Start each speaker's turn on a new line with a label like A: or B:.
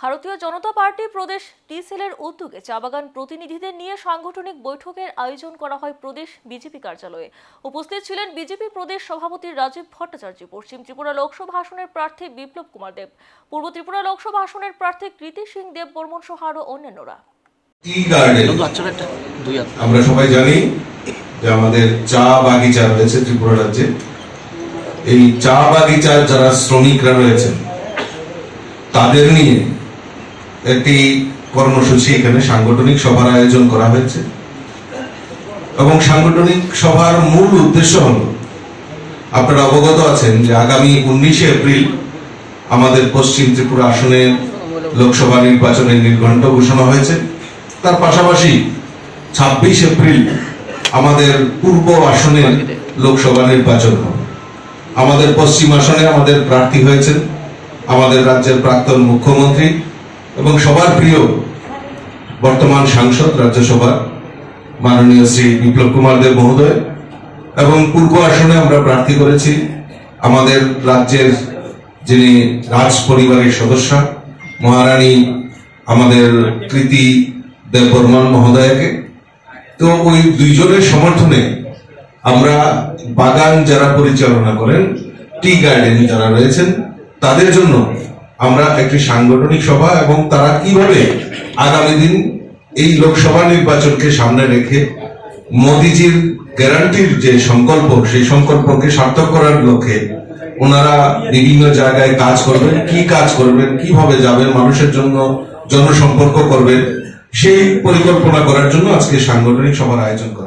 A: ভারতীয় জনতা পার্টি প্রদেশ টি সেলের উদ্যোগে চা বাগান প্রতিনিধিদের নিয়ে সাংগঠনিক বৈঠকের আয়োজন করা হয় প্রদেশ বিজেপি কার্যালয়ে। উপস্থিত ছিলেন বিজেপি প্রদেশ সভাপতি রাজীব ভট্টাচার্য, পশ্চিম ত্রিপুরা লোকসভা আসনের প্রার্থী বিপ্লব কুমার দেব, পূর্ব ত্রিপুরা লোকসভা আসনের প্রার্থী কৃতি সিং দেব বর্মন সহ আরো অন্যান্যরা।
B: আমরা সবাই জানি যে আমাদের চা বাগিচা রয়েছে ত্রিপুরা রাজ্যে। এই চা বাগিচার যারা শ্রমিকরা রয়েছেন তাদের নিয়ে একটি কর্মসূচি এখানে সাংগঠনিক সভার আয়োজন করা হয়েছে এবং সাংগঠনিক সভার মূল উদ্দেশ্য হল, আপনারা অবগত আছেন যে আগামী 19শে এপ্রিল আমাদের পশ্চিম ত্রিপুরা আসনে লোকসভা নির্বাচনের নির্ঘণ্ট ঘোষণা হয়েছে। তার পাশাপাশি 26 এপ্রিল আমাদের পূর্ব আসনে লোকসভা নির্বাচন হবে। আমাদের পশ্চিম আসনে আমাদের প্রার্থী হয়েছেন আমাদের রাজ্যের প্রাক্তন মুখ্যমন্ত্রী এবং সবার প্রিয় বর্তমান সাংসদ রাজ্যসভার মাননীয় শ্রী বিপ্লব কুমার দেব মহোদয়, এবং পূর্ব আসনে আমরা প্রার্থী করেছি আমাদের রাজ্যের যিনি রাজ পরিবারের সদস্য মহারানী আমাদের কৃতি দেব বর্মন মহোদয়কে। তো ওই দুইজনের সমর্থনে আমরা বাগান যারা পরিচালনা করেন, টি গার্ডেন যারা রয়েছেন, তাদের জন্য আমরা একটি সাংগঠনিক সভা এবং তারা কিভাবে আগামী দিন এই লোকসভা নির্বাচনকে সামনে রেখে মোদিজির গ্যারান্টির যে সংকল্প, সেই সংকল্পকে সার্থক করার লক্ষ্যে ওনারা বিভিন্ন জায়গায় কাজ করবেন, কি কাজ করবেন, কিভাবে যাবেন, মানুষের জন্য জনসম্পর্ক করবেন, সেই পরিকল্পনা করার জন্য আজকে সাংগঠনিক সভার আয়োজন করা।